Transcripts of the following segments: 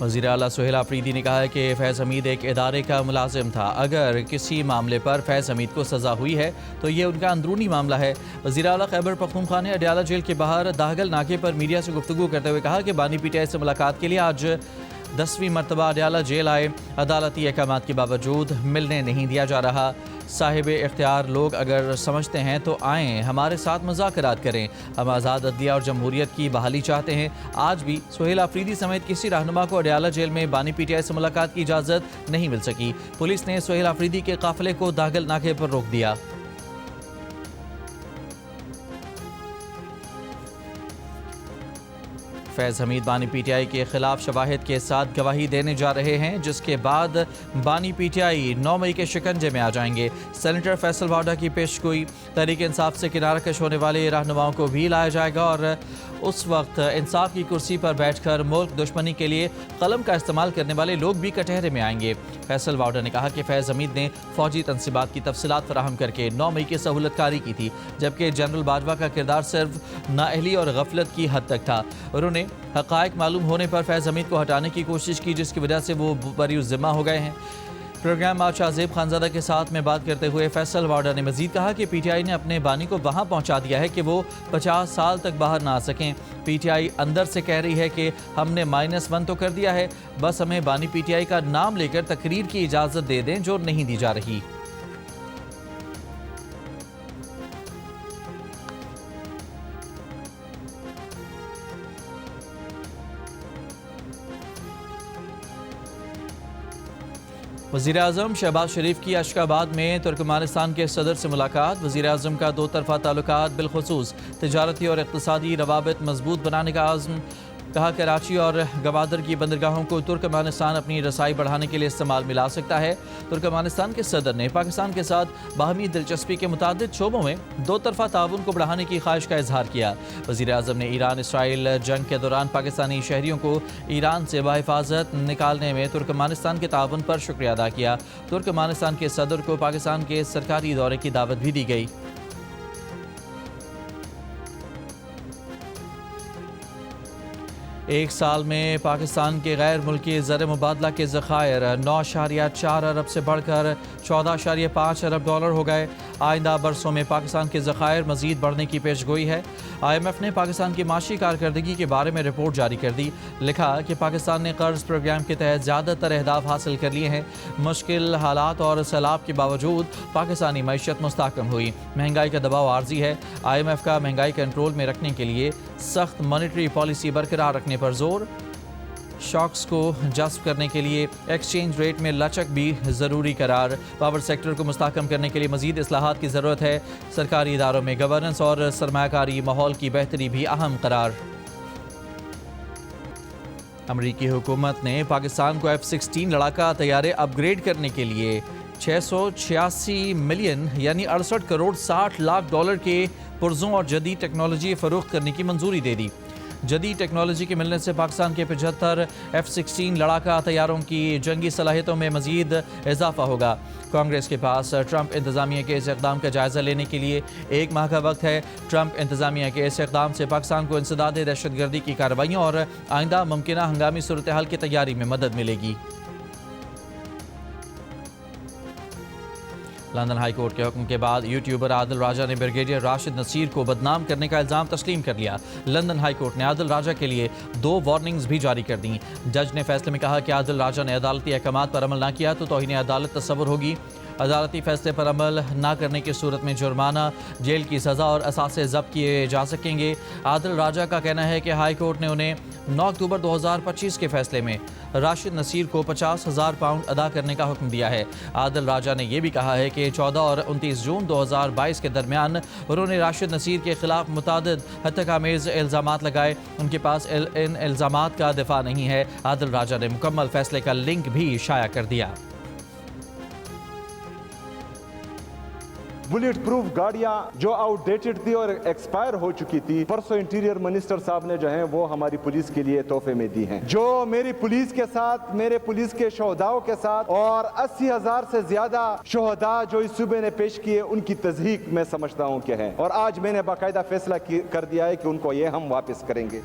وزیر اعلیٰ سہیل آفریدی نے کہا ہے کہ فیض حمید ایک ادارے کا ملازم تھا. اگر کسی معاملے پر فیض حمید کو سزا ہوئی ہے تو یہ ان کا اندرونی معاملہ ہے. وزیر اعلیٰ خیبر پختونخوا نے اڈیالہ جیل کے باہر داہگل ناکے پر میڈیا سے گفتگو کرتے ہوئے کہا کہ بانی پی ٹی آئی سے ملاقات کے لیے آج 10ویں مرتبہ اڈیالہ جیل آئے. عدالتی احکامات کے باوجود ملنے نہیں دیا جا رہا. صاحب اختیار لوگ اگر سمجھتے ہیں تو آئیں, ہمارے ساتھ مذاکرات کریں. ہم آزاد عدلیہ اور جمہوریت کی بحالی چاہتے ہیں. آج بھی سہیل آفریدی سمیت کسی رہنما کو اڈیالہ جیل میں بانی پی ٹی آئی سے ملاقات کی اجازت نہیں مل سکی. پولیس نے سہیل آفریدی کے قافلے کو داہگل ناکے پر روک دیا. فیض حمید بانی پی ٹی آئی کے خلاف شواہد کے ساتھ گواہی دینے جا رہے ہیں, جس کے بعد بانی پی ٹی آئی 9 مئی کے شکنجے میں آ جائیں گے. سینیٹر فیصل واڈا کی پیشگوئی, تحریک انصاف سے کنارہ کش ہونے والے رہنماؤں کو بھی لایا جائے گا اور اس وقت انصاف کی کرسی پر بیٹھ کر ملک دشمنی کے لیے قلم کا استعمال کرنے والے لوگ بھی کٹہرے میں آئیں گے. فیصل واڈا نے کہا کہ فیض حمید نے فوجی تنصیبات کی تفصیلات فراہم کر کے 9 مئی کی سہولت کاری کی تھی, جبکہ جنرل باجوہ کا کردار صرف نااہلی اور غفلت کی حد تک تھا. انہوں نے حقائق معلوم ہونے پر فیض حمید کو ہٹانے کی کوشش کی, جس کی وجہ سے وہ بری الذمہ ہو گئے ہیں. پروگرام بادشاہ زیب خانزادہ کے ساتھ میں بات کرتے ہوئے فیصل واڈا نے مزید کہا کہ پی ٹی آئی نے اپنے بانی کو وہاں پہنچا دیا ہے کہ وہ 50 سال تک باہر نہ آ سکیں. پی ٹی آئی اندر سے کہہ رہی ہے کہ ہم نے -1 تو کر دیا ہے, بس ہمیں بانی پی ٹی آئی کا نام لے کر تقریر کی اجازت دے دیں, جو نہیں دی جا رہی. وزیر اعظم شہباز شریف کی اشکاباد میں ترکمانستان کے صدر سے ملاقات. وزیر اعظم کا 2 طرفہ تعلقات بالخصوص تجارتی اور اقتصادی روابط مضبوط بنانے کا عزم. کہا کراچی اور گوادر کی بندرگاہوں کو ترکمانستان اپنی رسائی بڑھانے کے لیے استعمال میں لا سکتا ہے. ترکمانستان کے صدر نے پاکستان کے ساتھ باہمی دلچسپی کے متعدد شعبوں میں 2 طرفہ تعاون کو بڑھانے کی خواہش کا اظہار کیا. وزیر اعظم نے ایران اسرائیل جنگ کے دوران پاکستانی شہریوں کو ایران سے بحفاظت نکالنے میں ترکمانستان کے تعاون پر شکریہ ادا کیا. ترکمانستان کے صدر کو پاکستان کے سرکاری دورے کی دعوت بھی دی گئی. ایک سال میں پاکستان کے غیر ملکی زر مبادلہ کے ذخائر 9.4 ارب سے بڑھ کر 14.5 ارب ڈالر ہو گئے. آئندہ برسوں میں پاکستان کے ذخائر مزید بڑھنے کی پیشگوئی ہے. آئی ایم ایف نے پاکستان کی معاشی کارکردگی کے بارے میں رپورٹ جاری کر دی. لکھا کہ پاکستان نے قرض پروگرام کے تحت زیادہ تر اہداف حاصل کر لیے ہیں. مشکل حالات اور سیلاب کے باوجود پاکستانی معیشت مستحکم ہوئی. مہنگائی کا دباؤ عارضی ہے. آئی ایم ایف کا مہنگائی کنٹرول میں رکھنے کے لیے سخت مانیٹری پالیسی برقرار رکھنے پر زور. شاکس کو جذب کرنے کے لیے ایکسچینج ریٹ میں لچک بھی ضروری قرار. پاور سیکٹر کو مستحکم کرنے کے لیے مزید اصلاحات کی ضرورت ہے. سرکاری اداروں میں گورننس اور سرمایہ کاری ماحول کی بہتری بھی اہم قرار. امریکی حکومت نے پاکستان کو F-16 لڑاکا طیارے اپ گریڈ کرنے کے لیے 686 ملین یعنی 68 کروڑ 60 لاکھ ڈالر کے پرزوں اور جدید ٹیکنالوجی فروخت کرنے کی منظوری دے دی. جدید ٹیکنالوجی کے ملنے سے پاکستان کے 75 F-16 لڑاکا طیاروں کی جنگی صلاحیتوں میں مزید اضافہ ہوگا. کانگریس کے پاس ٹرمپ انتظامیہ کے اس اقدام کا جائزہ لینے کے لیے 1 ماہ کا وقت ہے. ٹرمپ انتظامیہ کے اس اقدام سے پاکستان کو انسداد دہشت گردی کی کارروائیوں اور آئندہ ممکنہ ہنگامی صورتحال کی تیاری میں مدد ملے گی. لندن ہائی کورٹ کے حکم کے بعد یوٹیوبر عادل راجہ نے بریگیڈیئر راشد نصیر کو بدنام کرنے کا الزام تسلیم کر لیا. لندن ہائی کورٹ نے عادل راجہ کے لیے 2 وارننگز بھی جاری کر دیں. جج نے فیصلے میں کہا کہ عادل راجہ نے عدالتی احکامات پر عمل نہ کیا تو توہین عدالت تصور ہوگی. عدالتی فیصلے پر عمل نہ کرنے کی صورت میں جرمانہ، جیل کی سزا اور اثاثے ضبط کیے جا سکیں گے. عادل راجہ کا کہنا ہے کہ ہائی کورٹ نے انہیں 9 اکتوبر 2025 کے فیصلے میں راشد نصیر کو 50,000 پاؤنڈ ادا کرنے کا حکم دیا ہے. عادل راجہ نے یہ بھی کہا ہے کہ 14 اور 29 جون 2022 کے درمیان انہوں نے راشد نصیر کے خلاف متعدد ہتک آمیز الزامات لگائے. ان کے پاس ان الزامات کا دفاع نہیں ہے. عادل راجہ نے مکمل فیصلے کا لنک بھی شائع کر دیا. بلیٹ پروف گاڑیاں جو آؤٹ ڈیٹڈ تھی اور ایکسپائر ہو چکی تھی، پرسوں انٹیریئر منسٹر صاحب نے جو ہیں وہ ہماری پولیس کے لیے تحفے میں دی ہیں. جو میری پولیس کے ساتھ، میرے پولیس کے شہداؤں کے ساتھ اور 80,000 سے زیادہ شہداء جو اس صوبے نے پیش کیے، ان کی تصدیق میں سمجھتا ہوں کہ ہے. اور آج میں نے باقاعدہ فیصلہ کر دیا ہے کہ ان کو یہ ہم واپس کریں گے.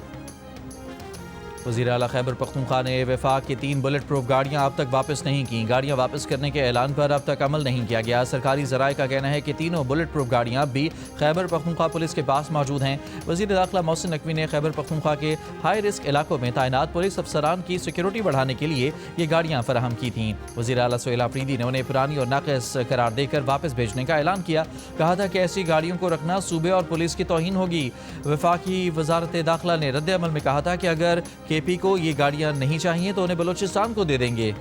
وزیر اعلیٰ خیبر پختونخوا نے وفاق کی 3 بلٹ پروف گاڑیاں اب تک واپس نہیں کیں۔ گاڑیاں واپس کرنے کے اعلان پر اب تک عمل نہیں کیا گیا۔ سرکاری ذرائع کا کہنا ہے کہ تینوں بلٹ پروف گاڑیاں بھی خیبر پختونخوا پولیس کے پاس موجود ہیں۔ وزیر داخلہ محسن نقوی نے خیبر پختونخوا کے ہائی رسک علاقوں میں تعینات پولیس افسران کی سیکیورٹی بڑھانے کے لیے یہ گاڑیاں فراہم کی تھیں۔ وزیر اعلیٰ سہیل آفریدی نے انہیں پرانی اور ناقص قرار دے کر واپس بھیجنے کا اعلان کیا۔ کہا تھا کہ ایسی گاڑیوں کو رکھنا صوبے اور پولیس کی توہین ہوگی۔ وفاقی وزارت داخلہ نے رد عمل میں کہا تھا کہ اگر کے پی کو یہ گاڑیاں نہیں چاہیے تو انہیں بلوچستان کو دے دیں گے۔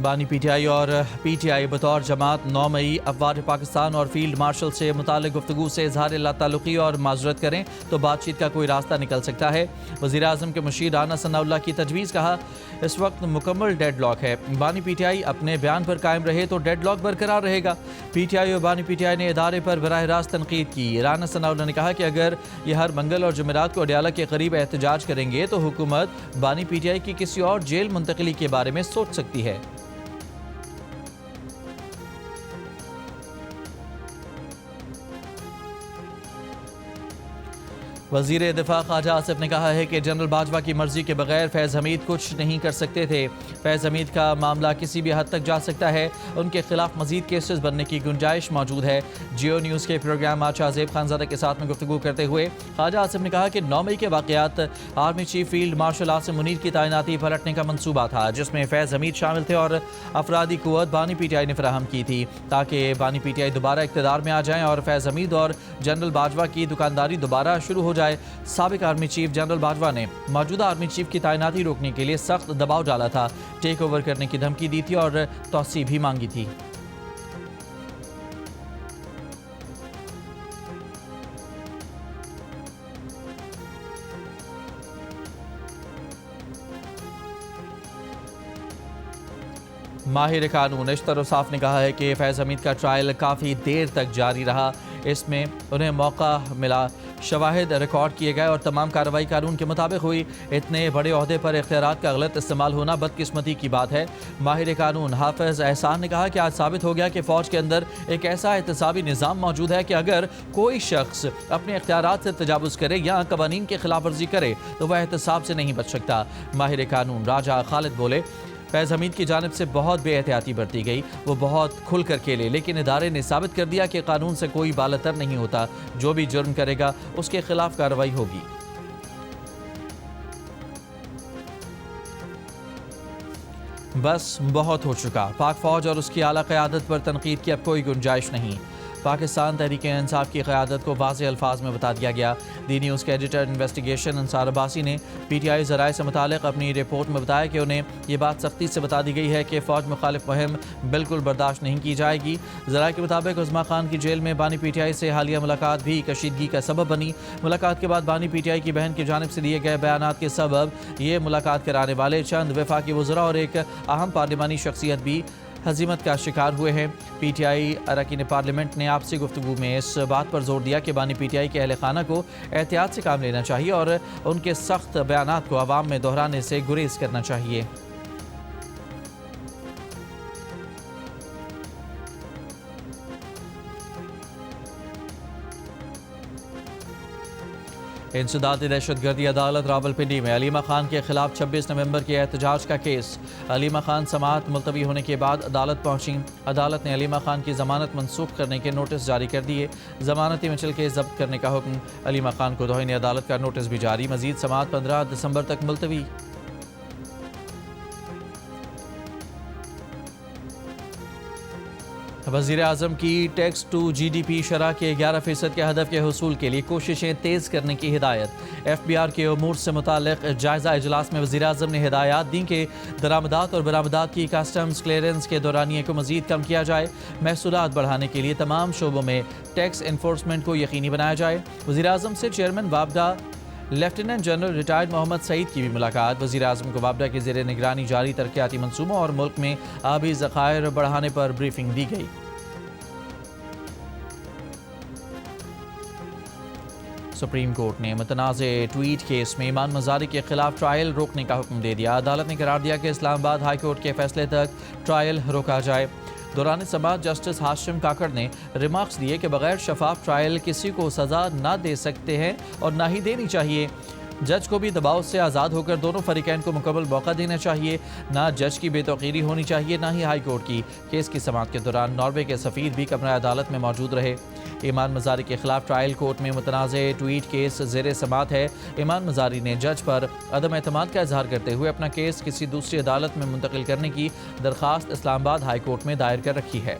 بانی پی ٹی آئی اور پی ٹی آئی بطور جماعت 9 مئی افواج پاکستان اور فیلڈ مارشل سے متعلق گفتگو سے اظہار لا تعلقی اور معذرت کریں تو بات چیت کا کوئی راستہ نکل سکتا ہے۔ وزیر اعظم کے مشیر رانا ثناء اللہ کی تجویز، کہا اس وقت مکمل ڈیڈ لاک ہے، بانی پی ٹی آئی اپنے بیان پر قائم رہے تو ڈیڈ لاک برقرار رہے گا۔ پی ٹی آئی اور بانی پی ٹی آئی نے ادارے پر براہ راست تنقید کی۔ رانا ثناء اللہ نے کہا کہ اگر یہ ہر منگل اور جمعرات کو اڈیالہ کے قریب احتجاج کریں گے تو حکومت بانی پی ٹی آئی کی کسی اور جیل منتقلی کے بارے میں سوچ سکتی ہے۔ وزیر دفاع خواجہ آصف نے کہا ہے کہ جنرل باجوہ کی مرضی کے بغیر فیض حمید کچھ نہیں کر سکتے تھے۔ فیض حمید کا معاملہ کسی بھی حد تک جا سکتا ہے، ان کے خلاف مزید کیسز بننے کی گنجائش موجود ہے۔ جیو نیوز کے پروگرام بادشاہ زیب خانزادہ کے ساتھ میں گفتگو کرتے ہوئے خواجہ آصف نے کہا کہ 9 مئی کے واقعات army chief field marshal Asim Munir کی تعیناتی پلٹنے کا منصوبہ تھا، جس میں فیض حمید شامل تھے اور افرادی قوت بانی پی ٹی آئی نے فراہم کی تھی تاکہ بانی پی ٹی آئی دوبارہ اقتدار میں آ جائیں اور فیض حمید اور جنرل باجوہ کی دکانداری دوبارہ شروع ہو جائے۔ سابق آرمی چیف جنرل باجوہ نے موجودہ آرمی چیف کی تعیناتی روکنے کے لیے سخت دباؤ ڈالا تھا، ٹیک اوور کرنے کی دھمکی دی تھی اور توسیع بھی مانگی تھی۔ ماہر قانون اشتر اوصاف نے کہا ہے کہ فیض حمید کا ٹرائل کافی دیر تک جاری رہا، اس میں انہیں موقع ملا، شواہد ریکارڈ کیے گئے اور تمام کارروائی قانون کے مطابق ہوئی۔ اتنے بڑے عہدے پر اختیارات کا غلط استعمال ہونا بدقسمتی کی بات ہے۔ ماہر قانون حافظ احسان نے کہا کہ آج ثابت ہو گیا کہ فوج کے اندر ایک ایسا احتسابی نظام موجود ہے کہ اگر کوئی شخص اپنے اختیارات سے تجاوز کرے یا قوانین کی خلاف ورزی کرے تو وہ احتساب سے نہیں بچ سکتا۔ ماہر قانون راجہ خالد بولے، فیض حمید کی جانب سے بہت بے احتیاطی برتی گئی، وہ بہت کھل کر کھیلے، لیکن ادارے نے ثابت کر دیا کہ قانون سے کوئی بالاتر نہیں ہوتا، جو بھی جرم کرے گا اس کے خلاف کارروائی ہوگی۔ بس بہت ہو چکا، پاک فوج اور اس کی اعلیٰ قیادت پر تنقید کی اب کوئی گنجائش نہیں۔ پاکستان تحریک انصاف کی قیادت کو واضح الفاظ میں بتا دیا گیا۔ دی نیوز کے ایڈیٹر انویسٹیگیشن انصار عباسی نے پی ٹی آئی ذرائع سے متعلق اپنی رپورٹ میں بتایا کہ انہیں یہ بات سختی سے بتا دی گئی ہے کہ فوج مخالف مہم بالکل برداشت نہیں کی جائے گی۔ ذرائع کے مطابق عظمیٰ خان کی جیل میں بانی پی ٹی آئی سے حالیہ ملاقات بھی کشیدگی کا سبب بنی۔ ملاقات کے بعد بانی پی ٹی آئی کی بہن کی جانب سے دیے گئے بیانات کے سبب یہ ملاقات کرانے والے چند وفاقی وزراء اور ایک اہم پارلیمانی شخصیت بھی ہزیمت کا شکار ہوئے ہیں۔ پی ٹی آئی اراکین پارلیمنٹ نے آپسی گفتگو میں اس بات پر زور دیا کہ بانی پی ٹی آئی کے اہل خانہ کو احتیاط سے کام لینا چاہیے اور ان کے سخت بیانات کو عوام میں دہرانے سے گریز کرنا چاہیے۔ انسداد دہشت گردی عدالت راولپنڈی میں علیمہ خان کے خلاف 26 نومبر کے احتجاج کا کیس۔ علیمہ خان سماعت ملتوی ہونے کے بعد عدالت پہنچیں۔ عدالت نے علیمہ خان کی ضمانت منسوخ کرنے کے نوٹس جاری کر دیے۔ ضمانتی مچل کے ضبط کرنے کا حکم۔ علیمہ خان کو توہین عدالت کا نوٹس بھی جاری۔ مزید سماعت 15 دسمبر تک ملتوی۔ وزیر اعظم کی tax to G D P شرح کے 11% کے ہدف کے حصول کے لیے کوششیں تیز کرنے کی ہدایت۔ ایف بی آر کے امور سے متعلق جائزہ اجلاس میں وزیر اعظم نے ہدایات دیں کہ درآمدات اور برآمدات کی کسٹمز کلیئرنس کے دورانیے کو مزید کم کیا جائے، محصولات بڑھانے کے لیے تمام شعبوں میں ٹیکس انفورسمنٹ کو یقینی بنایا جائے۔ وزیر اعظم سے چیئرمین وابڈا لیفٹیننٹ جنرل ریٹائرڈ محمد سعید کی بھی ملاقات۔ وزیر اعظم کو وابڈا کی زیر نگرانی جاری ترقیاتی منصوبوں اور ملک میں آبی ذخائر بڑھانے پر بریفنگ دی گئی۔ سپریم کورٹ نے متنازع ٹویٹ کیس میں ایمان مزاری کے خلاف ٹرائل روکنے کا حکم دے دیا. عدالت نے قرار دیا کہ اسلام آباد ہائی کورٹ کے فیصلے تک ٹرائل روکا جائے. دوران سماعت جسٹس ہاشم کاکڑ نے ریمارکس دیے کہ بغیر شفاف ٹرائل کسی کو سزا نہ دے سکتے ہیں اور نہ ہی دینی چاہیے. جج کو بھی دباؤ سے آزاد ہو کر دونوں فریقین کو مکمل موقع دینا چاہیے. نہ جج کی بے توقیری ہونی چاہیے نہ ہی ہائی کورٹ کی. کیس کی سماعت کے دوران ناروے کے سفیر بھی کمرہ عدالت میں موجود رہے. ایمان مزاری کے خلاف ٹرائل کورٹ میں متنازع ٹویٹ کیس زیر سماعت ہے. ایمان مزاری نے جج پر عدم اعتماد کا اظہار کرتے ہوئے اپنا کیس کسی دوسری عدالت میں منتقل کرنے کی درخواست اسلام آباد ہائی کورٹ میں دائر کر رکھی ہے.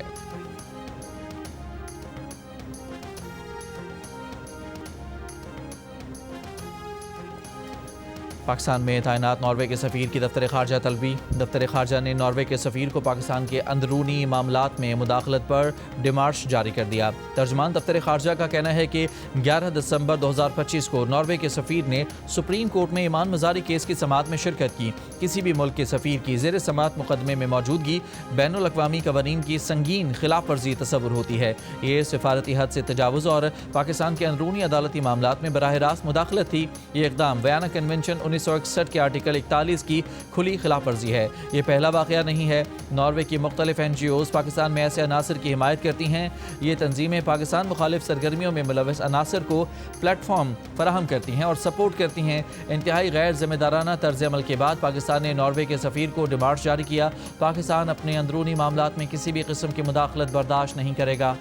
پاکستان میں تعینات ناروے کے سفیر کی دفتر خارجہ طلبی. دفتر خارجہ نے ناروے کے سفیر کو پاکستان کے اندرونی معاملات میں مداخلت پر ڈیمارش جاری کر دیا. ترجمان دفتر خارجہ کا کہنا ہے کہ 11 دسمبر 2025 کو ناروے کے سفیر نے سپریم کورٹ میں ایمان مزاری کیس کی سماعت میں شرکت کی. کسی بھی ملک کے سفیر کی زیر سماعت مقدمے میں موجودگی بین الاقوامی قوانین کی سنگین خلاف ورزی تصور ہوتی ہے. یہ سفارتی حد سے تجاوز اور پاکستان کے اندرونی عدالتی معاملات میں براہ راست مداخلت تھی. یہ اقدام ویانا کنونشن 1961 کے آرٹیکل 41 کی کھلی خلاف ورزی ہے. یہ پہلا واقعہ نہیں ہے. ناروے کی مختلف NGOs پاکستان میں ایسے عناصر کی حمایت کرتی ہیں. یہ تنظیمیں پاکستان مخالف سرگرمیوں میں ملوث عناصر کو پلیٹ فارم فراہم کرتی ہیں اور سپورٹ کرتی ہیں. انتہائی غیر ذمہ دارانہ طرز عمل کے بعد پاکستان نے ناروے کے سفیر کو ڈیمارش جاری کیا. پاکستان اپنے اندرونی معاملات میں کسی بھی قسم کی مداخلت برداشت نہیں کرے گا.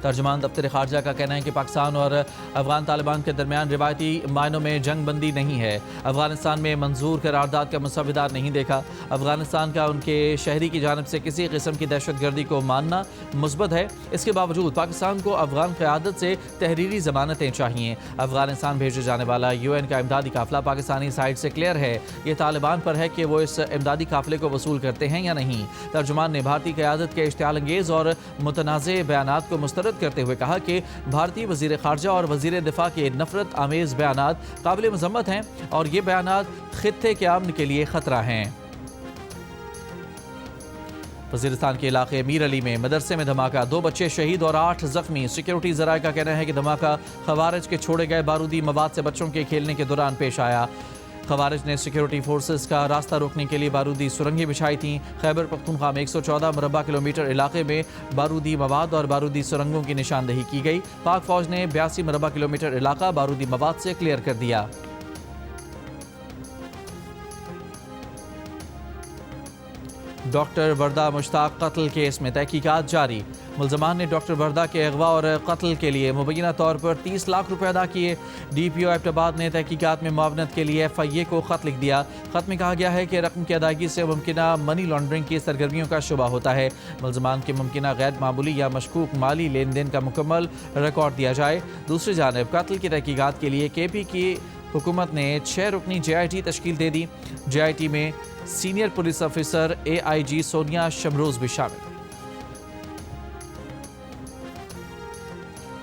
ترجمان دفتر خارجہ کا کہنا ہے کہ پاکستان اور افغان طالبان کے درمیان روایتی معنوں میں جنگ بندی نہیں ہے. افغانستان میں منظور قرارداد کا مسودہ نہیں دیکھا. افغانستان کا ان کے شہری کی جانب سے کسی قسم کی دہشت گردی کو ماننا مثبت ہے. اس کے باوجود پاکستان کو افغان قیادت سے تحریری ضمانتیں چاہیے. افغانستان بھیجے جانے والا UN کا امدادی قافلہ پاکستانی سائٹ سے کلیئر ہے. یہ طالبان پر ہے کہ وہ اس امدادی قافلے کو وصول کرتے ہیں یا نہیں. ترجمان نے بھارتی قیادت کے اشتعال انگیز اور متنازع بیانات کو مسترد کرتے ہوئے کہا کہ بھارتی وزیر خارجہ اور وزیر دفاع کے نفرت آمیز بیانات قابل مذمت ہیں اور یہ بیانات خطے کے امن کے لیے خطرہ ہیں. وزیرستان کے علاقے میر علی میں مدرسے میں دھماکہ. 2 بچے شہید اور 8 زخمی. سیکیورٹی ذرائع کا کہنا ہے کہ دھماکہ خوارج کے چھوڑے گئے بارودی مواد سے بچوں کے کھیلنے کے دوران پیش آیا. خوارج نے سیکیورٹی فورسز کا راستہ روکنے کے لیے بارودی سرنگیں بچھائی تھیں. خیبر پختونخوا میں 114 مربع کلومیٹر علاقے میں بارودی مواد اور بارودی سرنگوں کی نشاندہی کی گئی. پاک فوج نے 82 مربع کلومیٹر علاقہ بارودی مواد سے کلیئر کر دیا. ڈاکٹر وردہ مشتاق قتل کیس میں تحقیقات جاری. ملزمان نے ڈاکٹر وردہ کے اغوا اور قتل کے لیے مبینہ طور پر 30 لاکھ روپے ادا کیے. DPO ایبٹ آباد نے تحقیقات میں معاونت کے لیے FIA کو خط لکھ دیا. خط میں کہا گیا ہے کہ رقم کی ادائیگی سے ممکنہ منی لانڈرنگ کی سرگرمیوں کا شبہ ہوتا ہے. ملزمان کے ممکنہ غیر معمولی یا مشکوک مالی لین دین کا مکمل ریکارڈ دیا جائے. دوسری جانب قتل کی تحقیقات کے لیے KP کی حکومت نے 6 رکنی JIT تشکیل دے دی. JIT میں senior police officer AIG Sonia Shamroz بھی شامل.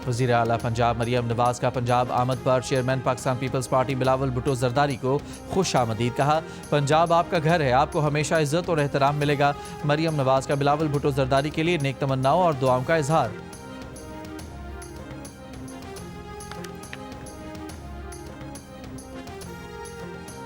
وزیر اعلیٰ پنجاب مریم نواز کا پنجاب آمد پر chairman Pakistan peoples party Bilawal Bhutto Zardari کو خوش آمدید کہا. پنجاب آپ کا گھر ہے, آپ کو ہمیشہ عزت اور احترام ملے گا. مریم نواز کا بلاول بھٹو زرداری کے لیے نیک تمناؤں اور دعاؤں کا اظہار.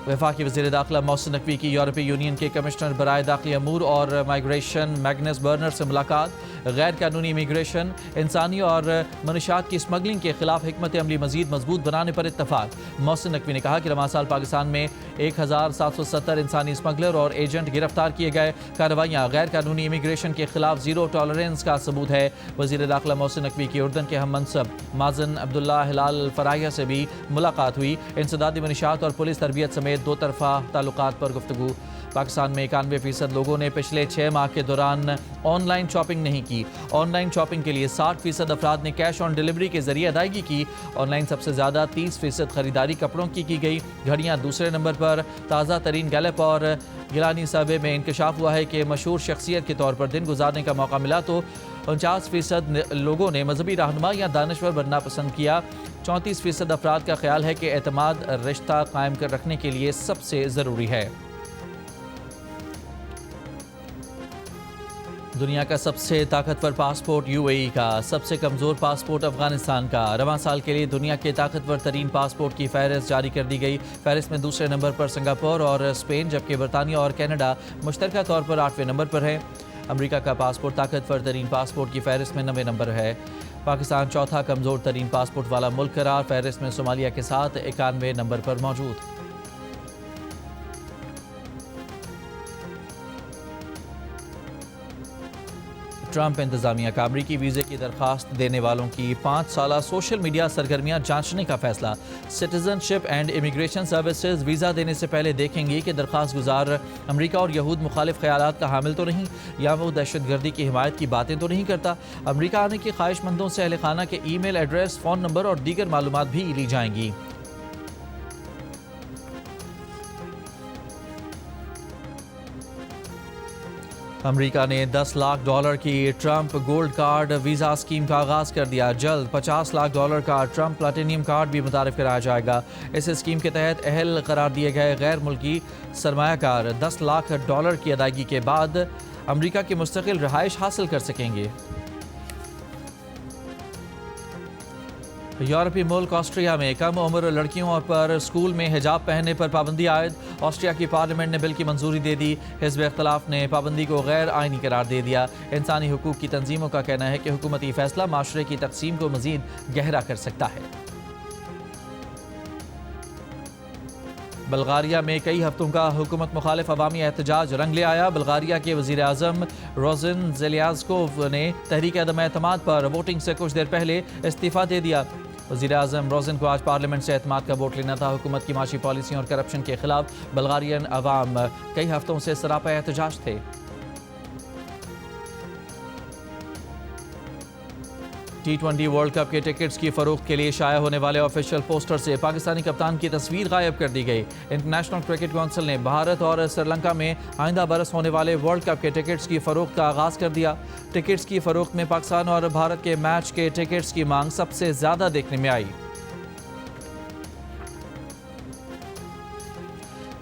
وفاقی وزیر داخلہ محسن نقوی کی یورپی یونین کے کمشنر برائے داخلی امور اور مائیگریشن میگنس برنر سے ملاقات. غیر قانونی امیگریشن, انسانی اور منشیات کی اسمگلنگ کے خلاف حکمت عملی مزید مضبوط بنانے پر اتفاق. محسن نقوی نے کہا کہ رواں سال پاکستان میں 1770 انسانی اسمگلر اور ایجنٹ گرفتار کیے گئے. کارروائیاں غیر قانونی امیگریشن کے خلاف زیرو ٹالرنس کا ثبوت ہے. وزیر داخلہ محسن نقوی کی اردن کے ہم منصب مازن عبداللہ ہلال الفراحیہ سے بھی ملاقات ہوئی. انسدادی منشیات اور پولیس تربیت سمیت 2 طرفہ تعلقات پر گفتگو. پاکستان میں 91% لوگوں نے پچھلے 6 ماہ کے دوران آن لائن شاپنگ نہیں کی. آن لائن شاپنگ کے لیے 60% افراد نے کیش آن ڈیلیوری کے ذریعے ادائیگی کی. آن لائن سب سے زیادہ 30% خریداری کپڑوں کی گئی. گھڑیاں دوسرے نمبر پر. تازہ ترین گیلپ اور گیلانی سروے میں انکشاف ہوا ہے کہ مشہور شخصیت کے طور پر دن گزارنے کا موقع ملا تو 49% لوگوں نے مذہبی رہنما یا دانشور بننا پسند کیا. 34% افراد کا خیال ہے کہ اعتماد رشتہ قائم کر رکھنے کے لیے سب سے ضروری ہے. دنیا کا سب سے طاقتور پاسپورٹ UAE کا، سب سے کمزور پاسپورٹ افغانستان کا۔ رواں سال کے لیے دنیا کے طاقتور ترین پاسپورٹ کی فہرست جاری کر دی گئی۔ فہرست میں دوسرے نمبر پر سنگاپور اور اسپین، جبکہ برطانیہ اور کینیڈا مشترکہ طور پر 8ویں نمبر پر ہے۔ امریکہ کا پاسپورٹ طاقتور ترین پاسپورٹ کی فہرست میں 9ویں نمبر ہے۔ پاکستان چوتھا کمزور ترین پاسپورٹ والا ملک قرار، فہرست میں صومالیہ کے ساتھ 91ویں نمبر پر موجود۔ ٹرمپ انتظامیہ کا امریکی ویزے کی درخواست دینے والوں کی 5 سالہ سوشل میڈیا سرگرمیاں جانچنے کا فیصلہ۔ Citizen ship and immigration services visa دینے سے پہلے دیکھیں گی کہ درخواست گزار امریکہ اور یہود مخالف خیالات کا حامل تو نہیں، یا وہ دہشت گردی کی حمایت کی باتیں تو نہیں کرتا۔ امریکہ آنے کی خواہش مندوں سے اہل خانہ کے ای میل ایڈریس، فون نمبر اور دیگر معلومات بھی لی جائیں گی۔ امریکہ نے $10 لاکھ کی Trump gold card visa scheme کا آغاز کر دیا۔ جلد $50 لاکھ کا ٹرمپ پلاٹینیم کارڈ بھی متعارف کرایا جائے گا۔ اس اسکیم کے تحت اہل قرار دیے گئے غیر ملکی سرمایہ کار $10 لاکھ کی ادائیگی کے بعد امریکہ کی مستقل رہائش حاصل کر سکیں گے۔ یورپی ملک آسٹریا میں کم عمر لڑکیوں پر اسکول میں حجاب پہننے پر پابندی عائد۔ آسٹریا کی پارلیمنٹ نے بل کی منظوری دے دی۔ حزب اختلاف نے پابندی کو غیر آئینی قرار دے دیا۔ انسانی حقوق کی تنظیموں کا کہنا ہے کہ حکومتی فیصلہ معاشرے کی تقسیم کو مزید گہرا کر سکتا ہے۔ بلغاریہ میں کئی ہفتوں کا حکومت مخالف عوامی احتجاج رنگ لے آیا۔ بلغاریہ کے وزیر اعظم روزن زیلیازکوف نے تحریک عدم اعتماد پر ووٹنگ سے کچھ دیر پہلے استعفیٰ دے دیا۔ وزیر اعظم روزن کو آج پارلیمنٹ سے اعتماد کا ووٹ لینا تھا۔ حکومت کی معاشی پالیسیوں اور کرپشن کے خلاف بلغارین عوام کئی ہفتوں سے سراپا احتجاج تھے۔ T20 ورلڈ کپ کے ٹکٹس کی فروخت کے لیے شائع ہونے والے آفیشیل پوسٹر سے پاکستانی کپتان کی تصویر غائب کر دی گئی۔ انٹرنیشنل کرکٹ کونسل نے بھارت اور سری لنکا میں آئندہ برس ہونے والے ورلڈ کپ کے ٹکٹس کی فروخت کا آغاز کر دیا۔ ٹکٹس کی فروخت میں پاکستان اور بھارت کے میچ کے ٹکٹس کی مانگ سب سے زیادہ دیکھنے میں آئی۔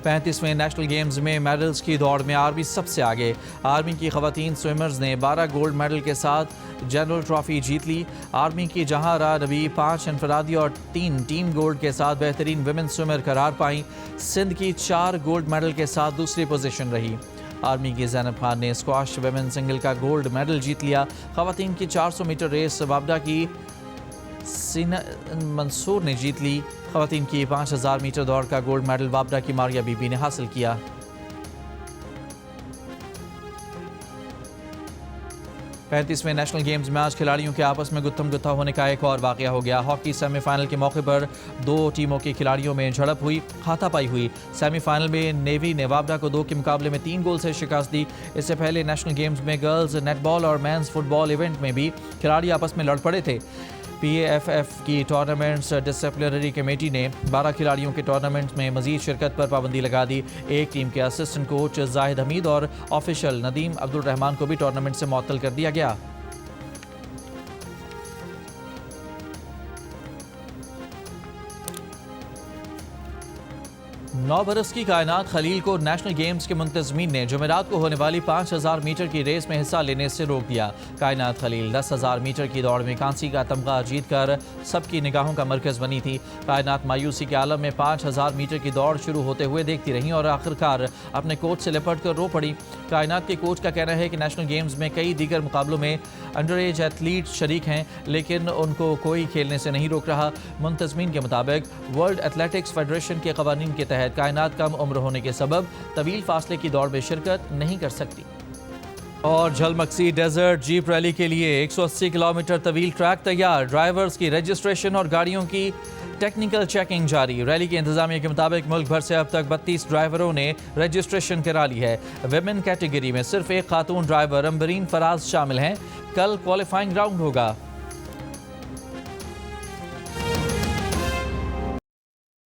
35ویں نیشنل گیمز میں میڈلز کی دوڑ میں آرمی سب سے آگے۔ آرمی کی خواتین سوئمرز نے 12 گولڈ میڈل کے ساتھ جنرل ٹرافی جیت لی۔ آرمی کی جہاں راہ نبی 5 انفرادی اور 3 ٹیم گولڈ کے ساتھ بہترین ویمن سوئمر قرار پائیں۔ سندھ کی 4 گولڈ میڈل کے ساتھ دوسری پوزیشن رہی۔ آرمی کی زینب خان نے اسکواش ویمن سنگل کا گولڈ میڈل جیت لیا۔ خواتین کی 400 میٹر ریس وابڈا کی سینا منصور نے جیت لی۔ خواتین کی 5000 میٹر دوڑ کا گولڈ میڈل وابڈا کی ماریا بی بی نے حاصل کیا۔ 35ویں نیشنل گیمز میں آج کھلاڑیوں کے آپس میں گتھم گتھا ہونے کا ایک اور واقعہ ہو گیا۔ ہاکی سیمی فائنل کے موقع پر 2 ٹیموں کے کھلاڑیوں میں جھڑپ ہوئی، ہاتھا پائی ہوئی۔ سیمی فائنل میں نیوی نے وابڈا کو 2 کے مقابلے میں 3 گول سے شکست دی۔ اس سے پہلے نیشنل گیمز میں گرلز نیٹ بال اور مینز فٹ بال ایونٹ میں بھی کھلاڑی آپس میں لڑ پڑے تھے۔ PAFF کی ٹورنامنٹس ڈسپلنری کمیٹی نے 12 کھلاڑیوں کے ٹورنامنٹ میں مزید شرکت پر پابندی لگا دی۔ ایک ٹیم کے اسسٹنٹ کوچ زاہد حمید اور آفیشل ندیم عبدالرحمان کو بھی ٹورنامنٹ سے معطل کر دیا گیا۔ نو برس کی کائنات خلیل کو نیشنل گیمز کے منتظمین نے جمعرات کو ہونے والی 5000 میٹر کی ریس میں حصہ لینے سے روک دیا۔ کائنات خلیل 10000 میٹر کی دوڑ میں کانسی کا تمغہ جیت کر سب کی نگاہوں کا مرکز بنی تھی۔ کائنات مایوسی کے عالم میں 5000 میٹر کی دوڑ شروع ہوتے ہوئے دیکھتی رہیں اور آخرکار اپنے کوچ سے لپٹ کر رو پڑی۔ کائنات کے کوچ کا کہنا ہے کہ نیشنل گیمز میں کئی دیگر مقابلوں میں انڈر ایج ایتھلیٹ شریک ہیں، لیکن ان کو کوئی کھیلنے سے نہیں روک رہا۔ منتظمین کے مطابق ورلڈ ایتھلیٹکس فیڈریشن کے قوانین کے تحت کائنات کم عمر ہونے کے سبب طویل فاصلے کی دوڑ میں شرکت نہیں کر سکتی۔ اور جھلمکسی ڈیزرٹ جیپ ریلی کے لیے 180 کلومیٹر طویل ٹریک تیار۔ ڈرائیورز کی رجسٹریشن اور گاڑیوں کی ٹیکنیکل چیکنگ جاری۔ ریلی کی انتظامیہ کے مطابق ملک بھر سے اب تک 32 ڈرائیوروں نے رجسٹریشن کرا لی ہے۔ ویمن کیٹیگری میں صرف ایک خاتون ڈرائیور امبرین فراز شامل ہیں۔ کل کوالیفائنگ راؤنڈ ہوگا۔